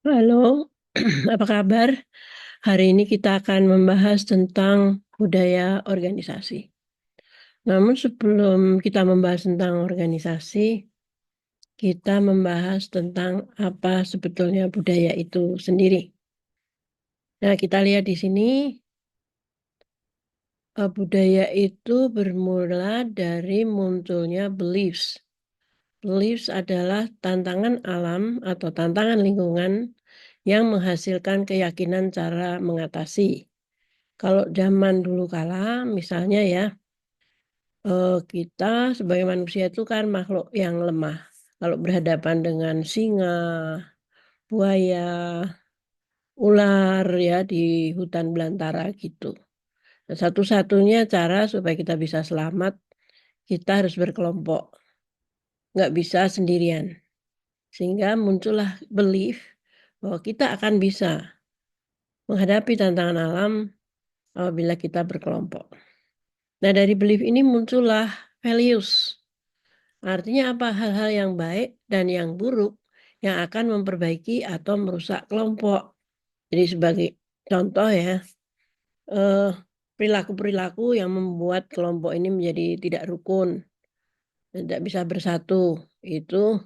Halo, apa kabar? Hari ini kita akan membahas tentang budaya organisasi. Namun sebelum kita membahas tentang organisasi, kita membahas tentang apa sebetulnya budaya itu sendiri. Nah, kita lihat di sini, budaya itu bermula dari munculnya beliefs. Beliefs adalah tantangan alam atau tantangan lingkungan yang menghasilkan keyakinan cara mengatasi. Kalau zaman dulu kala, misalnya ya, kita sebagai manusia itu kan makhluk yang lemah. Kalau berhadapan dengan singa, buaya, ular ya di hutan belantara gitu. Nah, satu-satunya cara supaya kita bisa selamat, kita harus berkelompok, nggak bisa sendirian. Sehingga muncullah belief bahwa kita akan bisa menghadapi tantangan alam apabila kita berkelompok. Nah, dari belief ini muncullah values. Artinya apa? Hal-hal yang baik dan yang buruk yang akan memperbaiki atau merusak kelompok. Jadi sebagai contoh ya, eh, perilaku-perilaku yang membuat kelompok ini menjadi tidak rukun, tidak bisa bersatu, itu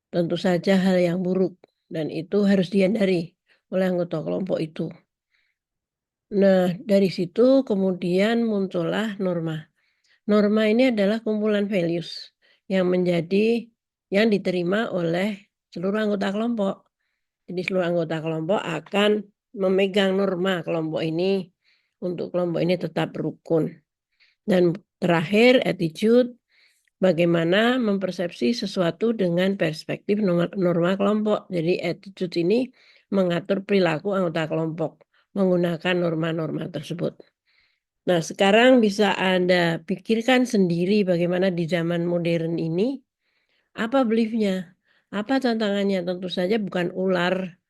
tentu saja hal yang buruk dan itu harus dihindari oleh anggota kelompok itu. Nah, dari situ kemudian muncullah norma. Norma ini adalah kumpulan values yang yang diterima oleh seluruh anggota kelompok. Jadi seluruh anggota kelompok akan memegang norma kelompok ini untuk kelompok ini tetap rukun. Dan terakhir attitude, bagaimana mempersepsi sesuatu dengan perspektif norma kelompok. Jadi attitude ini mengatur perilaku anggota kelompok menggunakan norma-norma tersebut. Nah, sekarang bisa Anda pikirkan sendiri bagaimana di zaman modern ini, apa beliefnya, apa tantangannya. Tentu saja bukan ular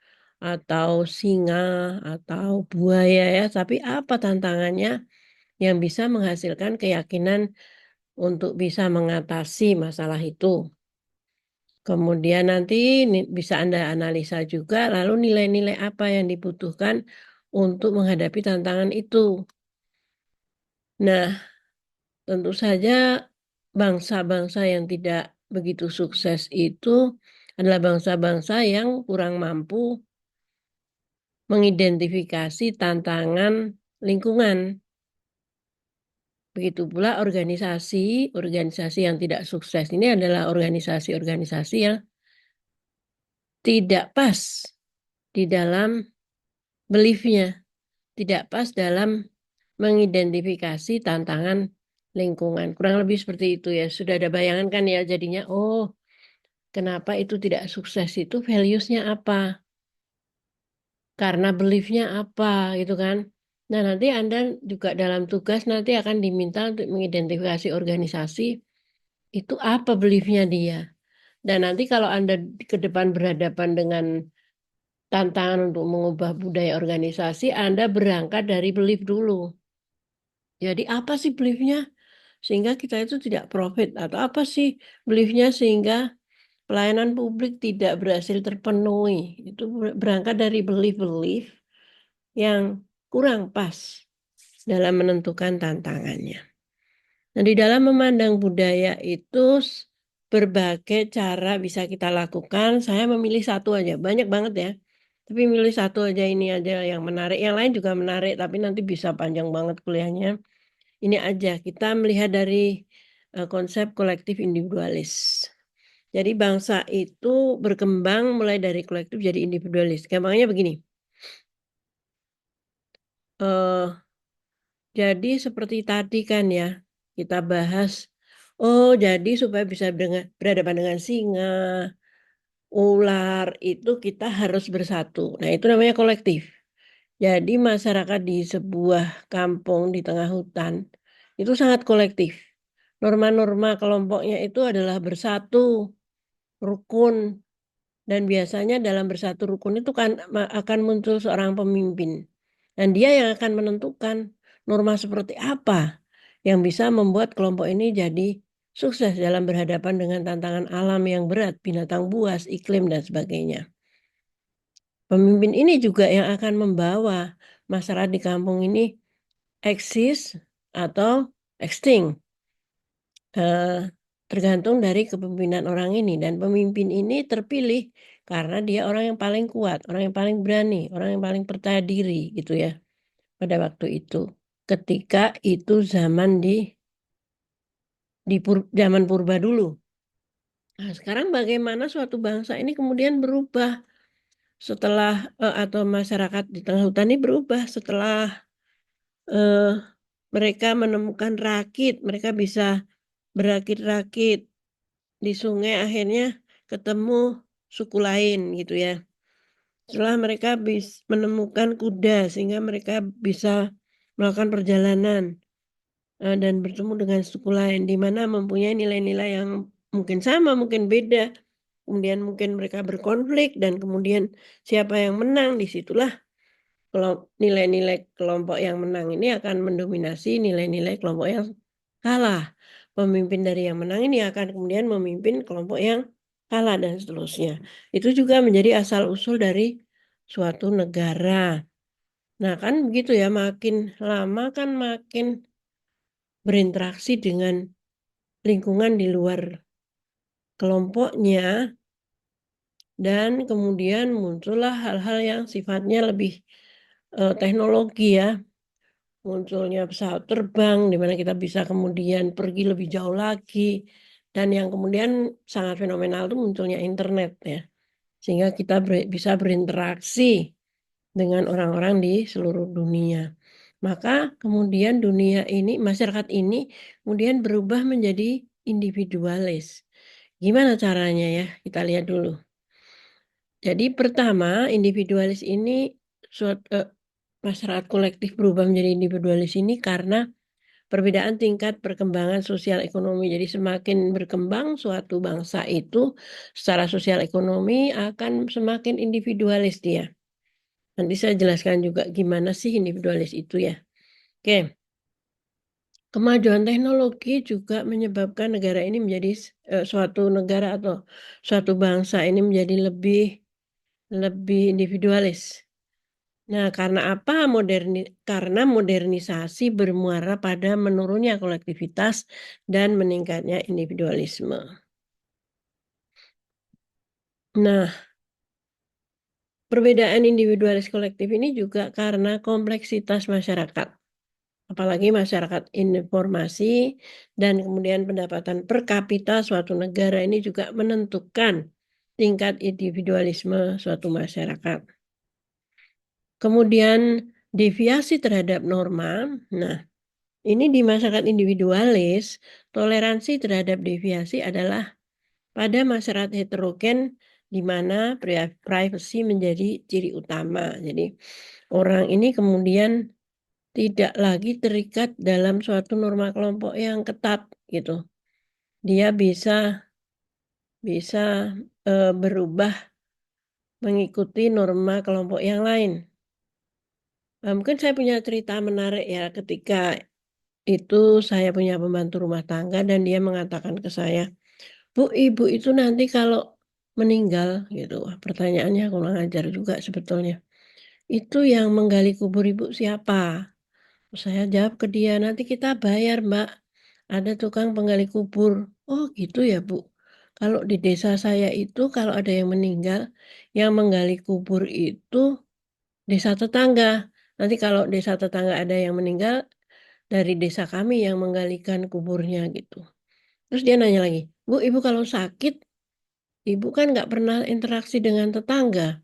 atau singa atau buaya ya, tapi apa tantangannya yang bisa menghasilkan keyakinan untuk bisa mengatasi masalah itu. Kemudian nanti bisa Anda analisa juga, lalu nilai-nilai apa yang dibutuhkan untuk menghadapi tantangan itu. Nah, tentu saja bangsa-bangsa yang tidak begitu sukses itu adalah bangsa-bangsa yang kurang mampu mengidentifikasi tantangan lingkungan. Begitu pula organisasi yang tidak sukses ini adalah organisasi-organisasi yang tidak pas di dalam beliefnya, tidak pas dalam mengidentifikasi tantangan lingkungan. Kurang lebih seperti itu ya. Sudah ada bayangan kan ya jadinya, oh kenapa itu tidak sukses itu values-nya apa? Karena belief-nya apa gitu kan. Nah, nanti Anda juga dalam tugas nanti akan diminta untuk mengidentifikasi organisasi itu apa belief-nya dia. Dan nanti kalau Anda ke depan berhadapan dengan tantangan untuk mengubah budaya organisasi, Anda berangkat dari belief dulu. Jadi apa sih belief-nya? Sehingga kita itu tidak profit. Atau apa sih belief-nya sehingga pelayanan publik tidak berhasil terpenuhi. Itu berangkat dari belief-belief yang kurang pas dalam menentukan tantangannya. Nah, di dalam memandang budaya itu berbagai cara bisa kita lakukan. Saya memilih satu aja, banyak banget ya. Tapi milih satu aja ini aja yang menarik. Yang lain juga menarik, tapi nanti bisa panjang banget kuliahnya. Ini aja, kita melihat dari konsep kolektif individualis. Jadi bangsa itu berkembang mulai dari kolektif jadi individualis. Gampangnya begini. eh Jadi seperti tadi kan ya, kita bahas, oh jadi supaya bisa berhadapan dengan singa, ular, itu kita harus bersatu. Nah itu namanya kolektif. Jadi masyarakat di sebuah kampung di tengah hutan, itu sangat kolektif. Norma-norma kelompoknya itu adalah bersatu, rukun, dan biasanya dalam bersatu rukun itu kan akan muncul seorang pemimpin. Dan dia yang akan menentukan norma seperti apa yang bisa membuat kelompok ini jadi sukses dalam berhadapan dengan tantangan alam yang berat, binatang buas, iklim, dan sebagainya. Pemimpin ini juga yang akan membawa masyarakat di kampung ini eksis atau extinct. Tergantung dari kepemimpinan orang ini. Dan pemimpin ini terpilih karena dia orang yang paling kuat, orang yang paling berani, orang yang paling percaya diri gitu ya pada waktu itu. Ketika itu zaman zaman purba dulu. Nah, sekarang bagaimana suatu bangsa ini kemudian berubah setelah atau masyarakat di tengah hutan ini berubah setelah eh, mereka menemukan rakit, mereka bisa berakit-rakit di sungai, akhirnya ketemu suku lain gitu ya. Setelah mereka menemukan kuda sehingga mereka bisa melakukan perjalanan dan bertemu dengan suku lain di mana mempunyai nilai-nilai yang mungkin sama, mungkin beda. Kemudian mungkin mereka berkonflik dan kemudian siapa yang menang, disitulah nilai-nilai kelompok yang menang ini akan mendominasi nilai-nilai kelompok yang kalah. Pemimpin dari yang menang ini akan kemudian memimpin kelompok yang kalah dan seterusnya. Itu juga menjadi asal-usul dari suatu negara. Nah kan begitu ya, makin lama kan makin berinteraksi dengan lingkungan di luar kelompoknya dan kemudian muncullah hal-hal yang sifatnya lebih teknologi ya. Munculnya pesawat terbang di mana kita bisa kemudian pergi lebih jauh lagi dan yang kemudian sangat fenomenal itu munculnya internet ya. Sehingga kita bisa berinteraksi dengan orang-orang di seluruh dunia. Maka kemudian dunia ini, masyarakat ini kemudian berubah menjadi individualis. Gimana caranya ya? Kita lihat dulu. Jadi pertama, individualis ini masyarakat kolektif berubah menjadi individualis ini karena perbedaan tingkat perkembangan sosial ekonomi. Jadi semakin berkembang suatu bangsa itu secara sosial ekonomi akan semakin individualis dia. Nanti saya jelaskan juga gimana sih individualis itu ya. Oke. Kemajuan teknologi juga menyebabkan negara ini menjadi suatu negara atau suatu bangsa ini menjadi lebih individualis. Nah, karena apa? Karena modernisasi bermuara pada menurunnya kolektivitas dan meningkatnya individualisme. Nah, perbedaan individualis kolektif ini juga karena kompleksitas masyarakat. Apalagi masyarakat informasi dan kemudian pendapatan per kapita suatu negara ini juga menentukan tingkat individualisme suatu masyarakat. Kemudian deviasi terhadap norma. Nah, ini di masyarakat individualis, toleransi terhadap deviasi adalah pada masyarakat heterogen di mana privacy menjadi ciri utama. Jadi orang ini kemudian tidak lagi terikat dalam suatu norma kelompok yang ketat gitu. Dia bisa berubah mengikuti norma kelompok yang lain. Mungkin saya punya cerita menarik ya ketika itu saya punya pembantu rumah tangga dan dia mengatakan ke saya, "Bu, ibu itu nanti kalau meninggal," gitu. Pertanyaannya kurang ajar juga sebetulnya. "Itu yang menggali kubur ibu siapa?" Saya jawab ke dia, "Nanti kita bayar, Mbak. Ada tukang penggali kubur." "Oh, gitu ya, Bu. Kalau di desa saya itu kalau ada yang meninggal, yang menggali kubur itu desa tetangga. Nanti kalau desa tetangga ada yang meninggal, dari desa kami yang menggalikan kuburnya," gitu. Terus dia nanya lagi, "Bu, ibu kalau sakit, ibu kan nggak pernah interaksi dengan tetangga.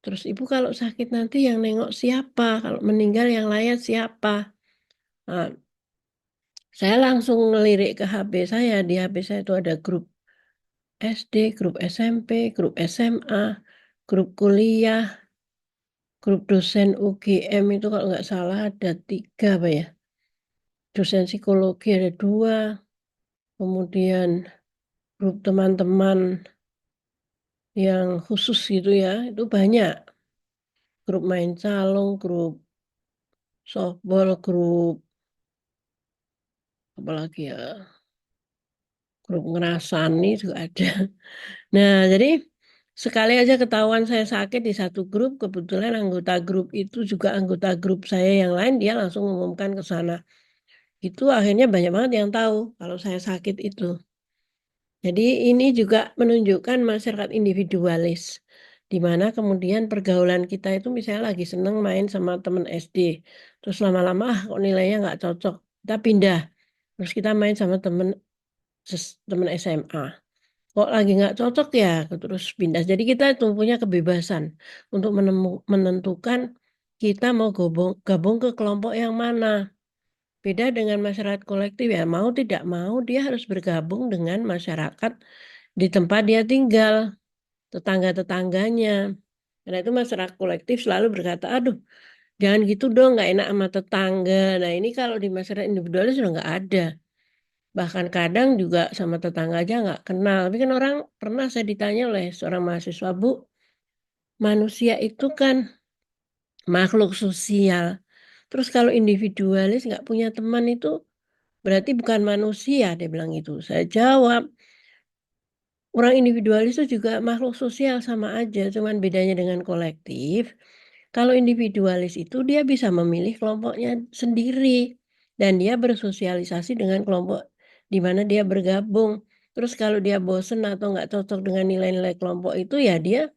Terus ibu kalau sakit nanti yang nengok siapa? Kalau meninggal yang layak siapa?" Nah, saya langsung ngelirik ke HP saya. Di HP saya itu ada grup SD, grup SMP, grup SMA, grup kuliah, grup dosen UGM itu kalau nggak salah ada 3 apa ya. Dosen psikologi ada 2, kemudian grup teman-teman yang khusus gitu ya, itu banyak. Grup main calong, grup softball, grup apalagi ya, grup ngerasani juga ada. Nah, jadi Sekali aja ketahuan saya sakit di satu grup, kebetulan anggota grup itu juga anggota grup saya yang lain, dia langsung mengumumkan ke sana. Itu akhirnya banyak banget yang tahu kalau saya sakit itu. Jadi ini juga menunjukkan masyarakat individualis, di mana kemudian pergaulan kita itu misalnya lagi seneng main sama temen SD, terus lama-lama kok nilainya nggak cocok, kita pindah, terus kita main sama temen SMA. Kok lagi nggak cocok ya, terus pindah. Jadi kita itu punya kebebasan untuk menentukan kita mau gabung ke kelompok yang mana. Beda dengan masyarakat kolektif ya, mau tidak mau dia harus bergabung dengan masyarakat di tempat dia tinggal, tetangga-tetangganya. Karena itu masyarakat kolektif selalu berkata, aduh jangan gitu dong, nggak enak sama tetangga. Nah ini kalau di masyarakat individualis sudah nggak ada. Bahkan kadang juga sama tetangga aja nggak kenal. Tapi kan orang pernah saya ditanya oleh seorang mahasiswa, Bu, manusia itu kan makhluk sosial. Terus kalau individualis nggak punya teman itu berarti bukan manusia, dia bilang itu. Saya jawab, orang individualis itu juga makhluk sosial sama aja, cuman bedanya dengan kolektif. Kalau individualis itu dia bisa memilih kelompoknya sendiri dan dia bersosialisasi dengan kelompok di mana dia bergabung. Terus kalau dia bosen atau nggak cocok dengan nilai-nilai kelompok itu ya dia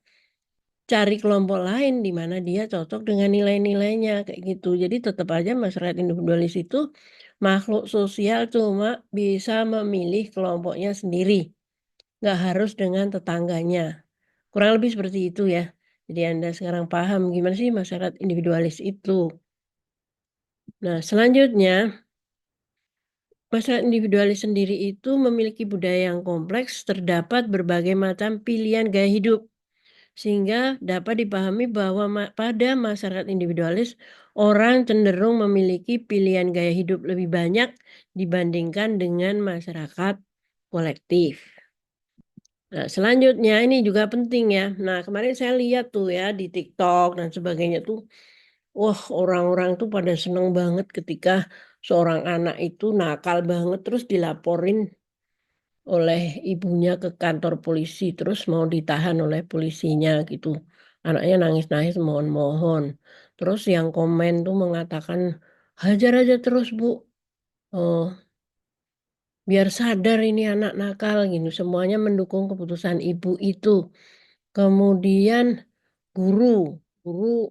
cari kelompok lain di mana dia cocok dengan nilai-nilainya kayak gitu. Jadi tetap aja masyarakat individualis itu makhluk sosial cuma bisa memilih kelompoknya sendiri, nggak harus dengan tetangganya. Kurang lebih seperti itu ya. Jadi Anda sekarang paham gimana sih masyarakat individualis itu. Nah, selanjutnya, masyarakat individualis sendiri itu memiliki budaya yang kompleks, terdapat berbagai macam pilihan gaya hidup, sehingga dapat dipahami bahwa pada masyarakat individualis, orang cenderung memiliki pilihan gaya hidup lebih banyak dibandingkan dengan masyarakat kolektif. Nah, selanjutnya ini juga penting ya. Nah, kemarin saya lihat tuh ya di TikTok dan sebagainya tuh, wah orang-orang tuh pada seneng banget ketika seorang anak itu nakal banget terus dilaporin oleh ibunya ke kantor polisi terus mau ditahan oleh polisinya gitu. Anaknya nangis-nangis mohon-mohon. Terus yang komen tuh mengatakan hajar aja terus Bu. Oh, biar sadar ini anak nakal gitu. Semuanya mendukung keputusan ibu itu. Kemudian guru, guru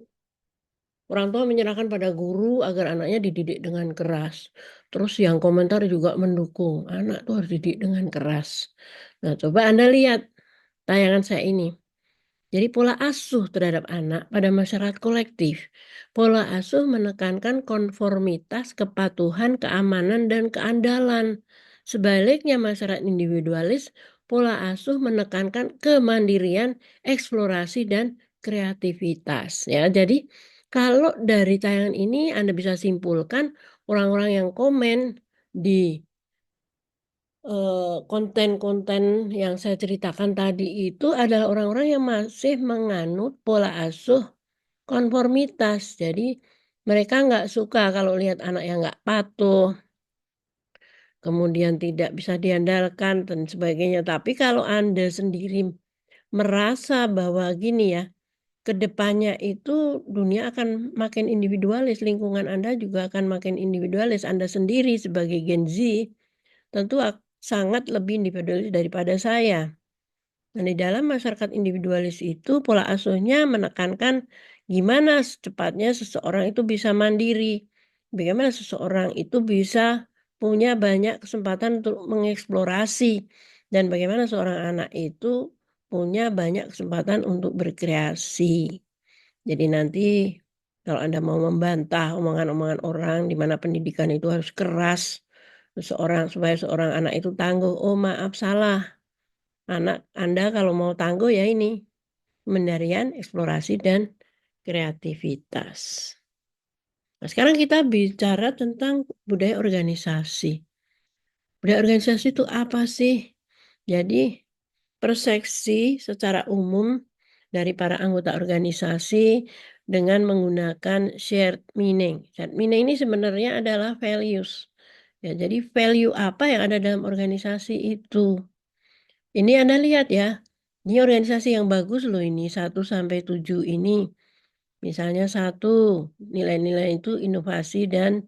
orang tua menyerahkan pada guru agar anaknya dididik dengan keras. Terus yang komentar juga mendukung, anak tuh harus dididik dengan keras. Nah, coba Anda lihat tayangan saya ini. Jadi pola asuh terhadap anak pada masyarakat kolektif. Pola asuh menekankan konformitas, kepatuhan, keamanan, dan keandalan. Sebaliknya masyarakat individualis, pola asuh menekankan kemandirian, eksplorasi, dan kreativitas. Ya, jadi kalau dari tayangan ini Anda bisa simpulkan orang-orang yang komen di konten-konten yang saya ceritakan tadi itu adalah orang-orang yang masih menganut pola asuh konformitas. Jadi mereka nggak suka kalau lihat anak yang nggak patuh, kemudian tidak bisa diandalkan dan sebagainya. Tapi kalau Anda sendiri merasa bahwa gini ya, kedepannya itu dunia akan makin individualis, lingkungan Anda juga akan makin individualis. Anda sendiri sebagai Gen Z tentu sangat lebih individualis daripada saya. Nah, di dalam masyarakat individualis itu pola asuhnya menekankan gimana secepatnya seseorang itu bisa mandiri. Bagaimana seseorang itu bisa punya banyak kesempatan untuk mengeksplorasi. Dan bagaimana seorang anak itu punya banyak kesempatan untuk berkreasi. Jadi nanti kalau Anda mau membantah omongan-omongan orang di mana pendidikan itu harus keras, supaya seorang anak itu tangguh, oh maaf salah. Anak Anda kalau mau tangguh ya ini, pendarian, eksplorasi, dan kreativitas. Nah, sekarang kita bicara tentang budaya organisasi. Budaya organisasi itu apa sih? Jadi, persepsi secara umum dari para anggota organisasi dengan menggunakan shared meaning. Shared meaning ini sebenarnya adalah values. Ya, jadi value apa yang ada dalam organisasi itu. Ini Anda lihat ya, Ini organisasi yang bagus loh ini, 1 sampai 7 ini. Misalnya 1, nilai-nilai itu inovasi dan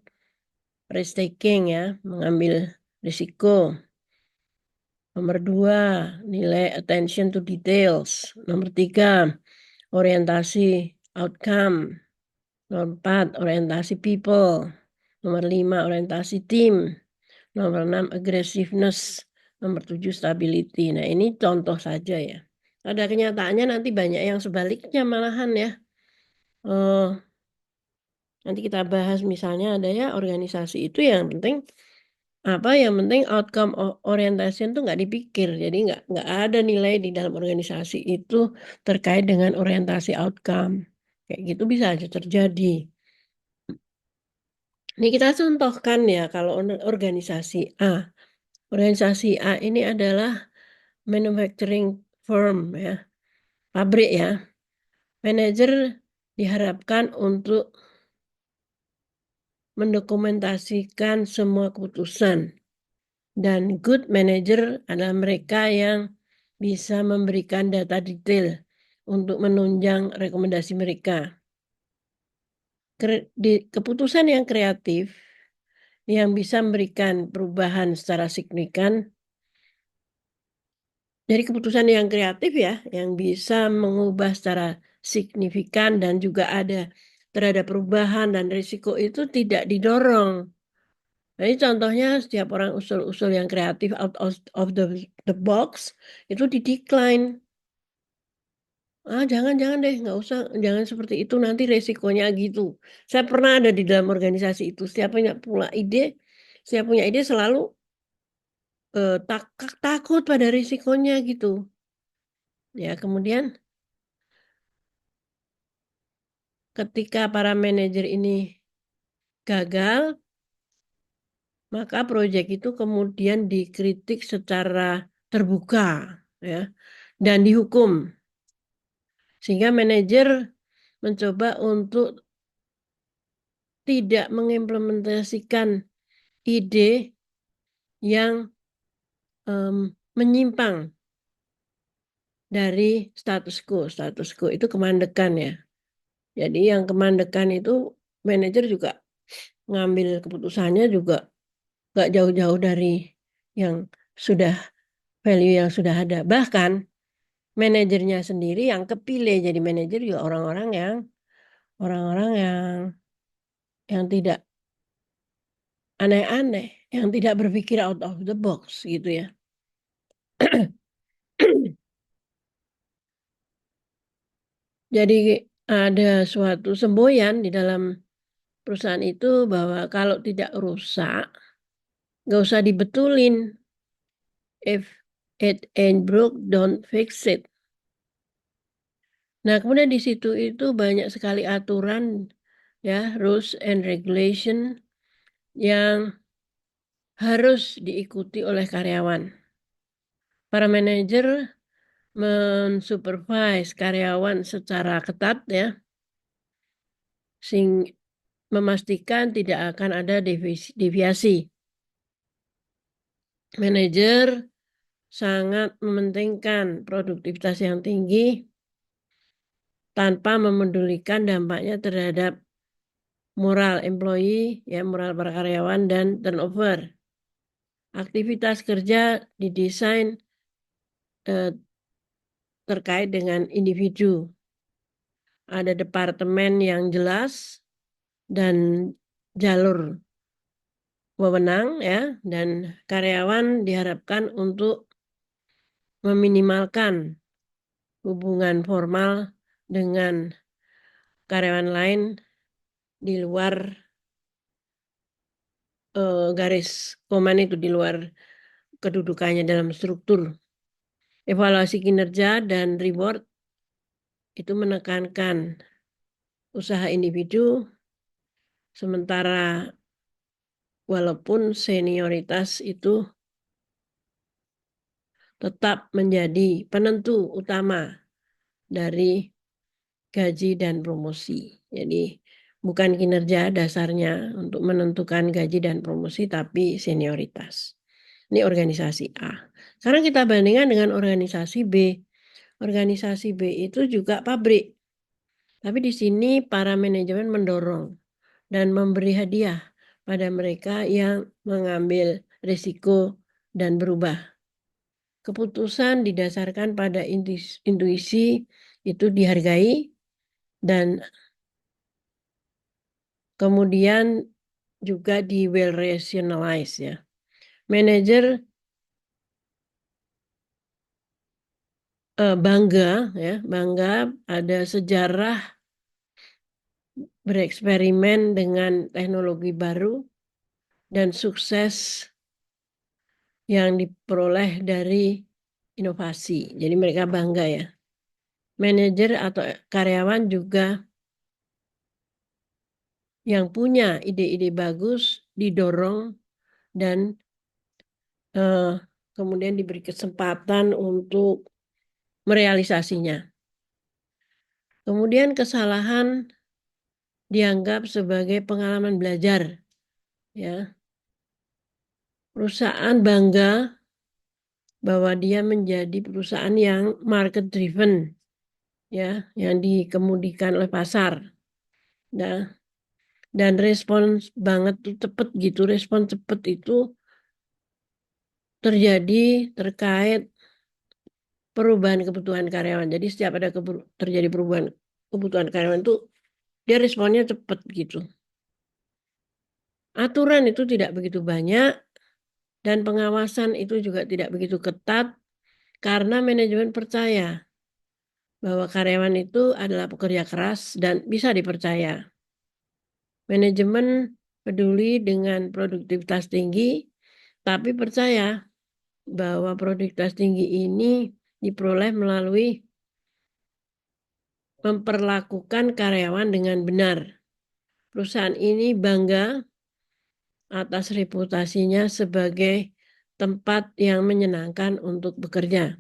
risk taking ya, mengambil risiko. Nomor 2, nilai attention to details. Nomor 3, orientasi outcome. Nomor 4, orientasi people. Nomor 5, orientasi tim. Nomor 6, aggressiveness. Nomor 7, stability. Nah, ini contoh saja ya. Pada kenyataannya nanti banyak yang sebaliknya malahan ya. Nanti kita bahas misalnya ada ya organisasi itu yang penting yang penting outcome orientation tuh nggak dipikir. Jadi nggak ada nilai di dalam organisasi itu terkait dengan orientasi outcome. Kayak gitu bisa aja terjadi. Ini kita contohkan ya kalau organisasi A. Organisasi A ini adalah manufacturing firm ya, pabrik ya. Manajer diharapkan untuk mendokumentasikan semua keputusan. Dan good manager adalah mereka yang bisa memberikan data detail untuk menunjang rekomendasi mereka. Keputusan yang kreatif yang bisa memberikan perubahan secara signifikan. Jadi keputusan yang kreatif ya, yang bisa mengubah secara signifikan dan juga ada terhadap perubahan dan risiko itu tidak didorong. Jadi contohnya setiap orang usul-usul yang kreatif out of the box itu di-decline. Jangan deh, nggak usah, jangan seperti itu, nanti resikonya gitu. Saya pernah ada di dalam organisasi itu, setiap punya ide selalu takut pada risikonya gitu. Ya, kemudian ketika para manajer ini gagal, maka proyek itu kemudian dikritik secara terbuka ya dan dihukum. Sehingga manajer mencoba untuk tidak mengimplementasikan ide yang menyimpang dari status quo. Status quo itu kemandekan ya. Jadi yang kemandekan itu manajer juga ngambil keputusannya juga gak jauh-jauh dari yang sudah value yang sudah ada. Bahkan manajernya sendiri yang kepilih jadi manajer juga orang-orang yang tidak aneh-aneh, yang tidak berpikir out of the box gitu ya. Jadi ada suatu semboyan di dalam perusahaan itu bahwa kalau tidak rusak, nggak usah dibetulin. If it ain't broke, don't fix it. Nah, kemudian di situ itu banyak sekali aturan ya, rules and regulation yang harus diikuti oleh karyawan. Para manajer mensupervise karyawan secara ketat ya, memastikan tidak akan ada deviasi. Manajer sangat mementingkan produktivitas yang tinggi tanpa memedulikan dampaknya terhadap moral employee, ya moral para karyawan dan turnover. Aktivitas kerja didesain terkait dengan individu. Ada departemen yang jelas dan jalur wewenang ya, dan karyawan diharapkan untuk meminimalkan hubungan formal dengan karyawan lain di luar garis komen itu, di luar kedudukannya dalam struktur. Evaluasi kinerja dan reward itu menekankan usaha individu, sementara walaupun senioritas itu tetap menjadi penentu utama dari gaji dan promosi. Jadi bukan kinerja dasarnya untuk menentukan gaji dan promosi, tapi senioritas. Ini organisasi A. Sekarang kita bandingkan dengan organisasi B. organisasi B itu juga pabrik. Tapi di sini para manajemen mendorong dan memberi hadiah pada mereka yang mengambil risiko dan berubah. Keputusan didasarkan pada intuisi itu dihargai dan kemudian juga di well rationalize ya. Manajer bangga ada sejarah bereksperimen dengan teknologi baru dan sukses yang diperoleh dari inovasi. Jadi mereka bangga ya. Manajer atau karyawan juga yang punya ide-ide bagus didorong dan kemudian diberi kesempatan untuk merealisasinya. Kemudian kesalahan dianggap sebagai pengalaman belajar. Ya, perusahaan bangga bahwa dia menjadi perusahaan yang market driven, ya, yang dikemudikan oleh pasar. Nah, dan respons banget tuh cepet gitu, respon cepet itu terjadi terkait perubahan kebutuhan karyawan. Jadi setiap ada terjadi perubahan kebutuhan karyawan itu dia responnya cepat gitu. Aturan itu tidak begitu banyak dan pengawasan itu juga tidak begitu ketat karena manajemen percaya bahwa karyawan itu adalah pekerja keras dan bisa dipercaya. Manajemen peduli dengan produktivitas tinggi, tapi percaya bahwa produktivitas tinggi ini diperoleh melalui memperlakukan karyawan dengan benar. Perusahaan ini bangga atas reputasinya sebagai tempat yang menyenangkan untuk bekerja.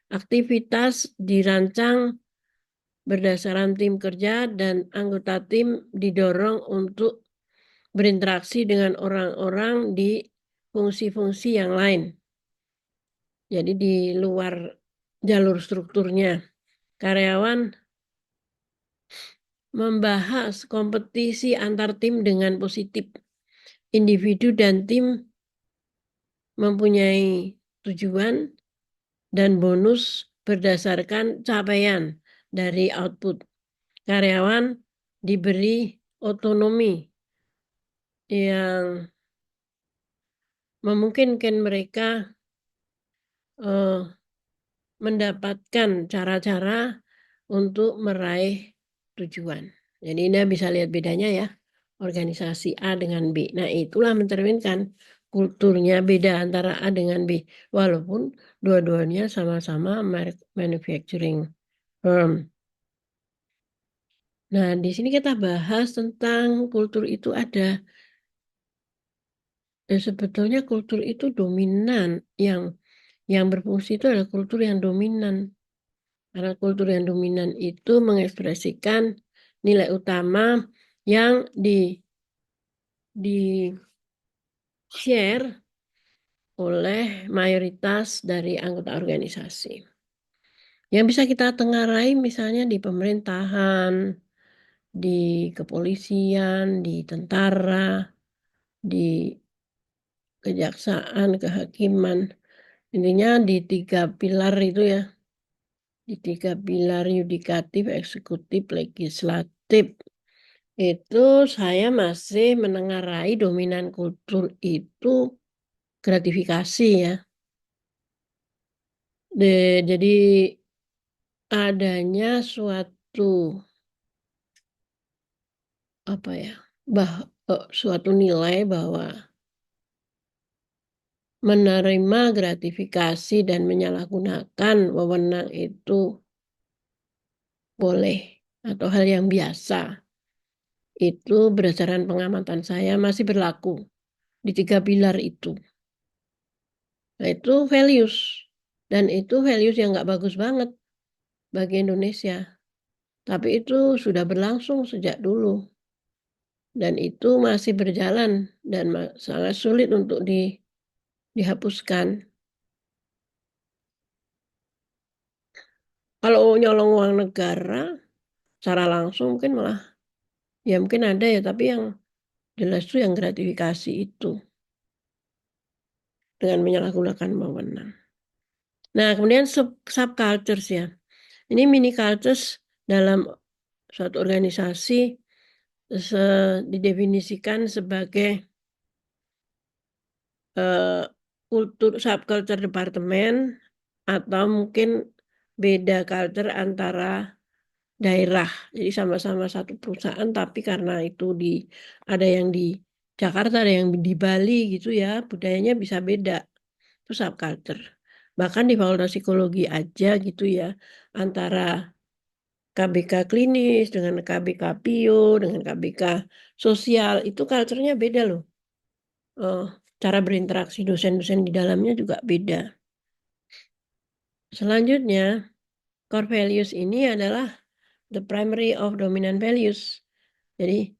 Aktivitas dirancang berdasarkan tim kerja dan anggota tim didorong untuk berinteraksi dengan orang-orang di fungsi-fungsi yang lain. Jadi di luar jalur strukturnya. Karyawan membahas kompetisi antar tim dengan positif. Individu dan tim mempunyai tujuan dan bonus berdasarkan capaian dari output. Karyawan diberi otonomi yang memungkinkan mereka mendapatkan cara-cara untuk meraih tujuan. Jadi Anda bisa lihat bedanya ya, organisasi A dengan B. Nah itulah mencerminkan kulturnya beda antara A dengan B. Walaupun dua-duanya sama-sama manufacturing firm. Nah di sini kita bahas tentang kultur itu ada. Sebetulnya kultur itu dominan, yang berfungsi itu adalah kultur yang dominan. Karena kultur yang dominan itu mengekspresikan nilai utama yang di share oleh mayoritas dari anggota organisasi. Yang bisa kita tengarai misalnya di pemerintahan, di kepolisian, di tentara, di kejaksaan, kehakiman. Intinya di 3 pilar itu ya. Di 3 pilar yudikatif, eksekutif, legislatif. Itu saya masih menengarai dominan kultur itu gratifikasi ya. Jadi adanya suatu suatu nilai bahwa menerima gratifikasi dan menyalahgunakan wewenang itu boleh atau hal yang biasa. Itu berdasarkan pengamatan saya masih berlaku di 3 pilar itu. Nah itu values. Dan itu values yang nggak bagus banget bagi Indonesia. Tapi itu sudah berlangsung sejak dulu. Dan itu masih berjalan dan sangat sulit untuk dihapuskan. Kalau nyolong uang negara secara langsung mungkin malah ya mungkin ada ya, tapi yang jelas tuh yang gratifikasi itu dengan menyalahgunakan wewenang. Nah, kemudian subcultures ya. Ini mini cultures dalam suatu organisasi didefinisikan sebagai kultur subculture departemen atau mungkin beda culture antara daerah. Jadi sama-sama satu perusahaan tapi karena itu ada yang di Jakarta, ada yang di Bali gitu ya, budayanya bisa beda. Itu subculture. Bahkan di Fakultas Psikologi aja gitu ya, antara KBK klinis dengan KBK Pio dengan KBK sosial itu culture-nya beda loh. Eh, cara berinteraksi dosen-dosen di dalamnya juga beda. Selanjutnya, core values ini adalah the primary of dominant values. Jadi,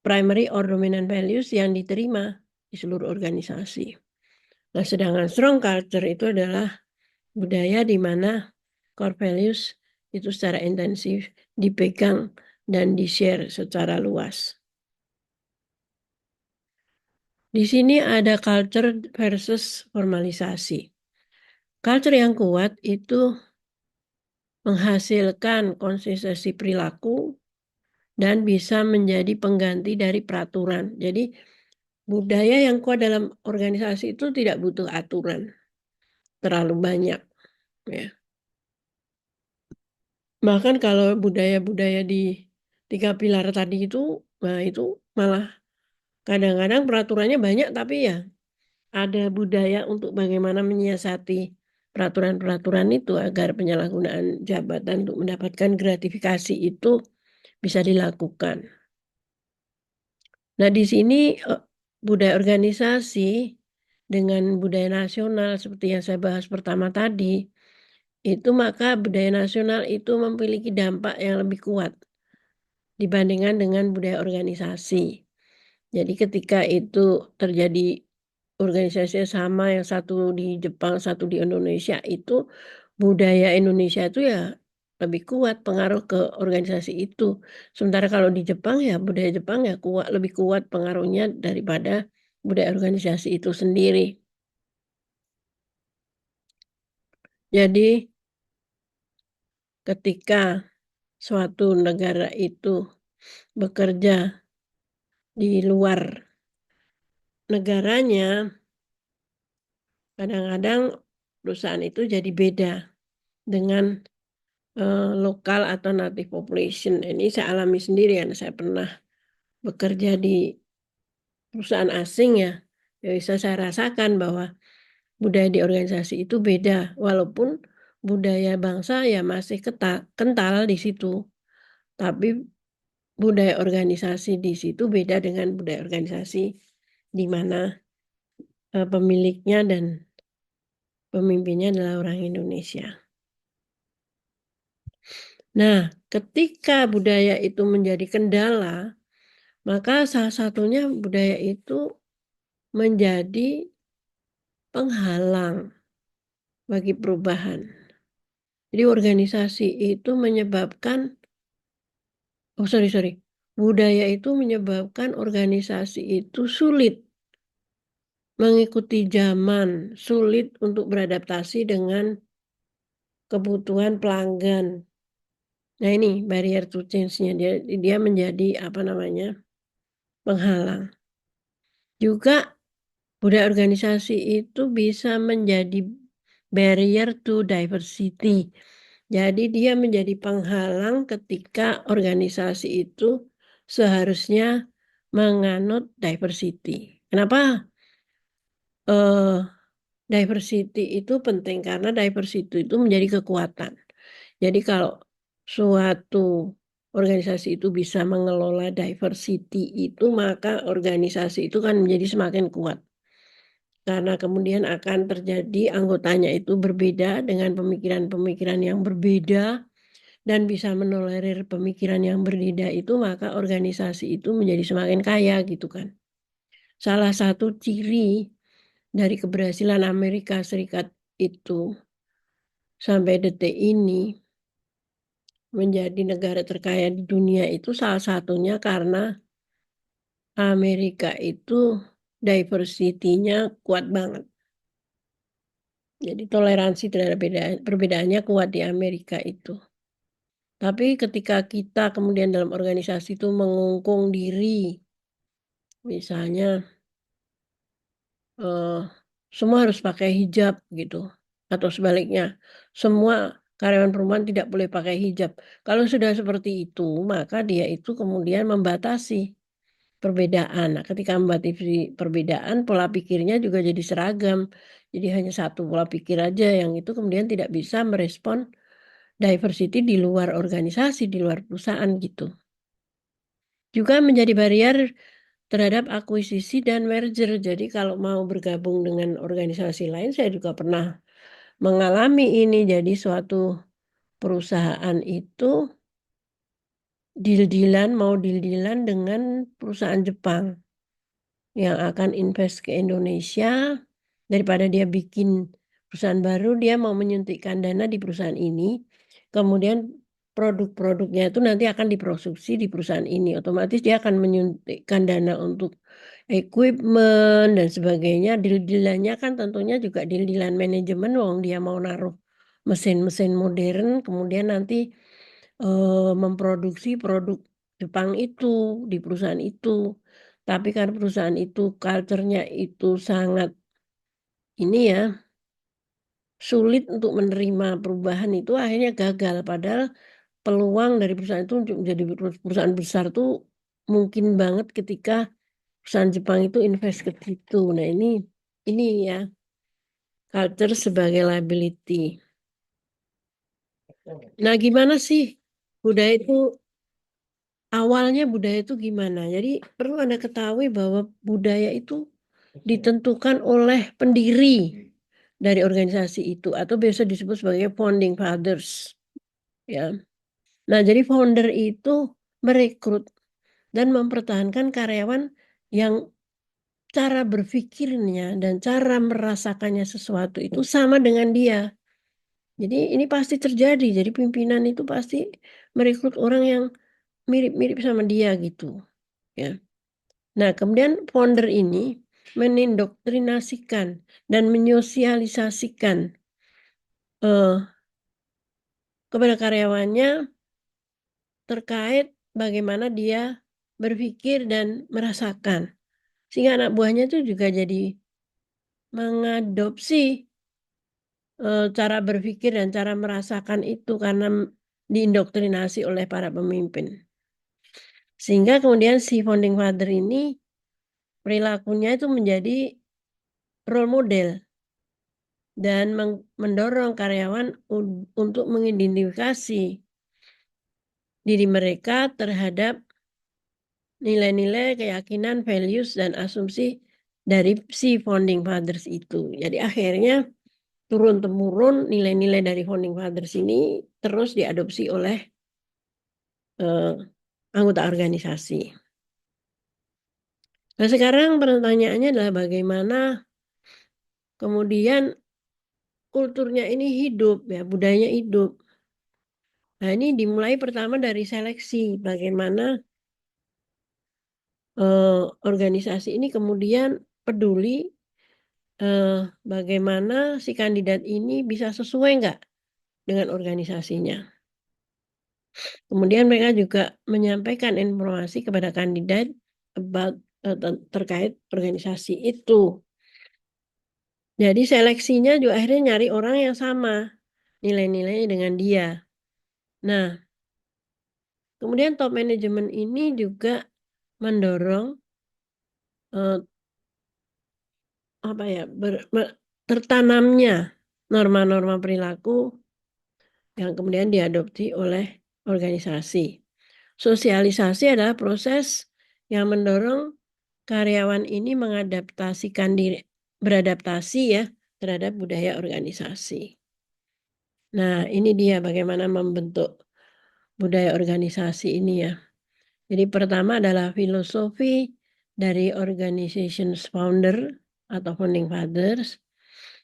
primary or dominant values yang diterima di seluruh organisasi. Nah, sedangkan strong culture itu adalah budaya di mana core values itu secara intensif dipegang dan di-share secara luas. Di sini ada culture versus formalisasi. Culture yang kuat itu menghasilkan konsistensi perilaku dan bisa menjadi pengganti dari peraturan. Jadi budaya yang kuat dalam organisasi itu tidak butuh aturan terlalu banyak. Ya. Bahkan kalau budaya-budaya di 3 pilar tadi itu, nah itu malah kadang-kadang peraturannya banyak tapi ya ada budaya untuk bagaimana menyiasati peraturan-peraturan itu agar penyalahgunaan jabatan untuk mendapatkan gratifikasi itu bisa dilakukan. Nah, di sini budaya organisasi dengan budaya nasional seperti yang saya bahas pertama tadi, itu maka budaya nasional itu memiliki dampak yang lebih kuat dibandingkan dengan budaya organisasi. Jadi ketika itu terjadi organisasi sama, yang satu di Jepang, satu di Indonesia, itu budaya Indonesia itu ya lebih kuat pengaruh ke organisasi itu. Sementara kalau di Jepang ya budaya Jepang ya lebih kuat pengaruhnya daripada budaya organisasi itu sendiri. Jadi ketika suatu negara itu bekerja di luar negaranya, kadang-kadang perusahaan itu jadi beda dengan lokal atau native population. Ini saya alami sendiri karena saya pernah bekerja di perusahaan asing ya. Ya bisa saya rasakan bahwa budaya di organisasi itu beda. Walaupun budaya bangsa ya masih kental di situ. Tapi budaya organisasi di situ beda dengan budaya organisasi di mana pemiliknya dan pemimpinnya adalah orang Indonesia. Nah, ketika budaya itu menjadi kendala, maka salah satunya budaya itu menjadi penghalang bagi perubahan. Jadi organisasi itu menyebabkan, budaya itu menyebabkan organisasi itu sulit mengikuti zaman, sulit untuk beradaptasi dengan kebutuhan pelanggan. Nah ini barrier to change-nya, dia menjadi penghalang. Juga budaya organisasi itu bisa menjadi barrier to diversity. Jadi dia menjadi penghalang ketika organisasi itu seharusnya menganut diversity. Kenapa diversity itu penting? Karena diversity itu menjadi kekuatan. Jadi kalau suatu organisasi itu bisa mengelola diversity itu, maka organisasi itu kan menjadi semakin kuat. Karena kemudian akan terjadi anggotanya itu berbeda dengan pemikiran-pemikiran yang berbeda dan bisa menolerir pemikiran yang berbeda itu, maka organisasi itu menjadi semakin kaya gitu kan. Salah satu ciri dari keberhasilan Amerika Serikat itu sampai detik ini menjadi negara terkaya di dunia itu salah satunya karena Amerika itu diversity-nya kuat banget. Jadi toleransi terhadap perbedaannya kuat di Amerika itu. Tapi ketika kita kemudian dalam organisasi itu mengungkung diri, misalnya eh, semua harus pakai hijab gitu, atau sebaliknya, semua karyawan perempuan tidak boleh pakai hijab. Kalau sudah seperti itu, maka dia itu kemudian membatasi perbedaan. Nah, ketika membatasi perbedaan, pola pikirnya juga jadi seragam. Jadi hanya satu pola pikir aja yang itu kemudian tidak bisa merespon diversity di luar organisasi, di luar perusahaan gitu. Juga menjadi barrier terhadap akuisisi dan merger. Jadi kalau mau bergabung dengan organisasi lain, saya juga pernah mengalami ini. Jadi suatu perusahaan itu mau deal-dealan dengan perusahaan Jepang yang akan invest ke Indonesia. Daripada dia bikin perusahaan baru, dia mau menyuntikkan dana di perusahaan ini. Kemudian produk-produknya itu nanti akan diproduksi di perusahaan ini. Otomatis dia akan menyuntikkan dana untuk equipment dan sebagainya. Deal-dealannya kan tentunya juga deal-dealan manajemen. Wong dia mau naruh mesin-mesin modern, kemudian nanti memproduksi produk Jepang itu di perusahaan itu. Tapi karena perusahaan itu culture-nya itu sangat ini ya, sulit untuk menerima perubahan itu akhirnya gagal. Padahal peluang dari perusahaan itu untuk menjadi perusahaan besar tuh mungkin banget ketika perusahaan Jepang itu invest ke situ. Nah ini ya culture sebagai liability. Nah gimana sih budaya itu awalnya budaya itu gimana? Jadi perlu Anda ketahui bahwa budaya itu ditentukan oleh pendiri dari organisasi itu atau biasa disebut sebagai founding fathers ya. Nah, jadi founder itu merekrut dan mempertahankan karyawan yang cara berpikirnya dan cara merasakannya sesuatu itu sama dengan dia. Jadi ini pasti terjadi. Jadi pimpinan itu pasti merekrut orang yang mirip-mirip sama dia gitu, ya. Nah, kemudian founder ini menindoktrinasikan dan menyosialisasikan eh, kepada karyawannya terkait bagaimana dia berpikir dan merasakan. Sehingga anak buahnya itu juga jadi mengadopsi cara berpikir dan cara merasakan itu karena diindoktrinasi oleh para pemimpin. Sehingga kemudian si founding father ini perilakunya itu menjadi role model dan mendorong karyawan untuk mengidentifikasi diri mereka terhadap nilai-nilai, keyakinan, values, dan asumsi dari si founding fathers itu. Jadi akhirnya turun-temurun nilai-nilai dari founding fathers ini terus diadopsi oleh anggota organisasi. Nah sekarang pertanyaannya adalah bagaimana kemudian kulturnya ini hidup, ya budayanya hidup. Nah ini dimulai pertama dari seleksi, bagaimana organisasi ini kemudian peduli bagaimana si kandidat ini bisa sesuai nggak dengan organisasinya. Kemudian mereka juga menyampaikan informasi kepada kandidat about, terkait organisasi itu. Jadi seleksinya juga akhirnya nyari orang yang sama nilai-nilainya dengan dia. Nah, kemudian top management ini juga mendorong apa ya tertanamnya norma-norma perilaku yang kemudian diadopsi oleh organisasi. Sosialisasi adalah proses yang mendorong karyawan ini beradaptasi ya terhadap budaya organisasi. Nah, ini dia bagaimana membentuk budaya organisasi ini ya. Jadi pertama adalah filosofi dari organizations founder atau founding fathers.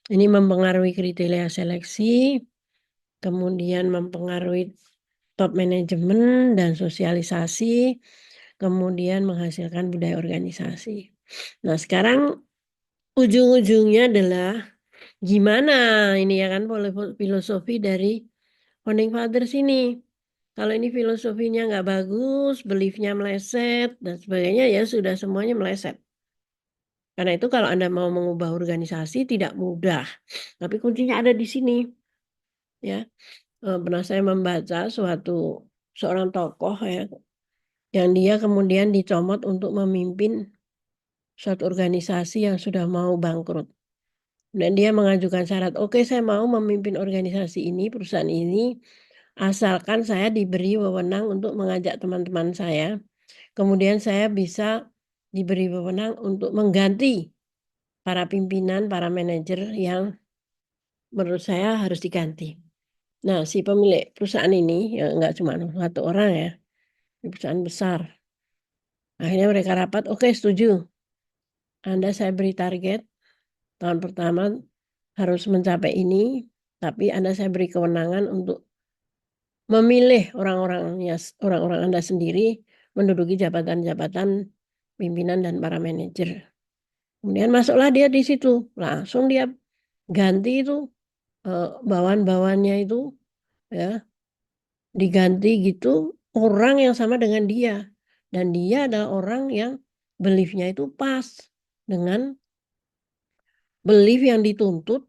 Ini mempengaruhi kriteria seleksi, kemudian mempengaruhi top manajemen dan sosialisasi, kemudian menghasilkan budaya organisasi. Nah, sekarang ujung-ujungnya adalah gimana ini ya kan filosofi dari Founding Fathers ini. Kalau ini filosofinya nggak bagus, beliefnya meleset, dan sebagainya, ya sudah semuanya meleset. Karena itu kalau Anda mau mengubah organisasi tidak mudah. Tapi kuncinya ada di sini. Ya, pernah saya membaca seorang tokoh ya, yang dia kemudian dicomot untuk memimpin suatu organisasi yang sudah mau bangkrut. Dan dia mengajukan syarat, oke saya mau memimpin organisasi ini, perusahaan ini, asalkan saya diberi wewenang untuk mengajak teman-teman saya. Kemudian saya bisa diberi wewenang untuk mengganti para pimpinan, para manajer yang menurut saya harus diganti. Nah, si pemilik perusahaan ini, ya nggak cuma satu orang ya, perusahaan besar. Akhirnya mereka rapat, oke setuju. Anda saya beri target, tahun pertama harus mencapai ini, tapi Anda saya beri kewenangan untuk memilih orang-orang Anda sendiri menduduki jabatan-jabatan pimpinan dan para manajer. Kemudian masuklah dia di situ, langsung dia ganti itu bawahan-bawahannya itu ya diganti gitu orang yang sama dengan dia, dan dia adalah orang yang beliefnya itu pas dengan belief yang dituntut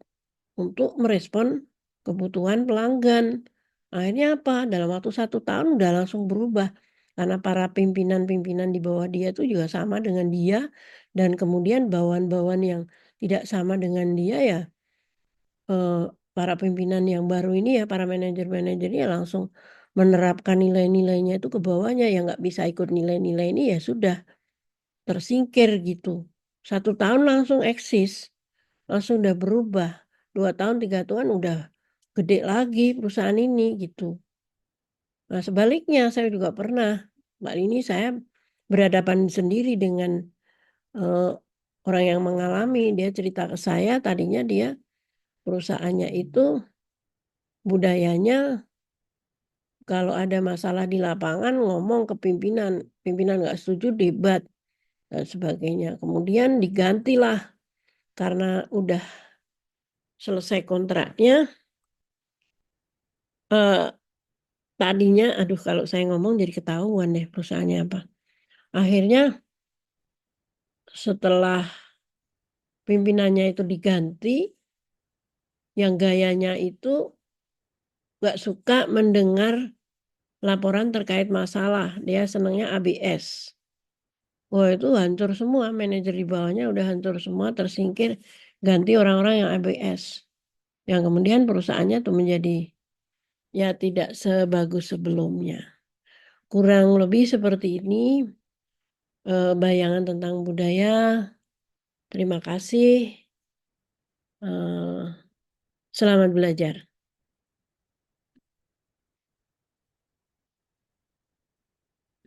untuk merespon kebutuhan pelanggan. Akhirnya apa? Dalam waktu 1 tahun udah langsung berubah. Karena para pimpinan-pimpinan di bawah dia itu juga sama dengan dia. Dan kemudian bawahan-bawahan yang tidak sama dengan dia ya, para pimpinan yang baru ini ya, para manajer-manajernya langsung menerapkan nilai-nilainya itu ke bawahnya. Yang nggak bisa ikut nilai-nilai ini ya sudah tersingkir gitu. 1 tahun langsung eksis. Langsung udah berubah. 2 tahun, 3 tahun udah gede lagi perusahaan ini gitu. Nah sebaliknya saya juga pernah. Kali ini saya berhadapan sendiri dengan eh, orang yang mengalami. Dia cerita ke saya, tadinya dia perusahaannya itu budayanya kalau ada masalah di lapangan ngomong ke pimpinan. Pimpinan nggak setuju debat dan sebagainya. Kemudian digantilah karena udah selesai kontraknya. eh, Tadinya, aduh kalau saya ngomong jadi ketahuan deh perusahaannya apa. Akhirnya setelah pimpinannya itu diganti, yang gayanya itu gak suka mendengar laporan terkait masalah. Dia senangnya ABS. Wah itu hancur semua, manajer di bawahnya udah hancur semua, tersingkir, ganti orang-orang yang ABS. Yang kemudian perusahaannya tuh menjadi ya tidak sebagus sebelumnya. Kurang lebih seperti ini bayangan tentang budaya. Terima kasih. Selamat belajar.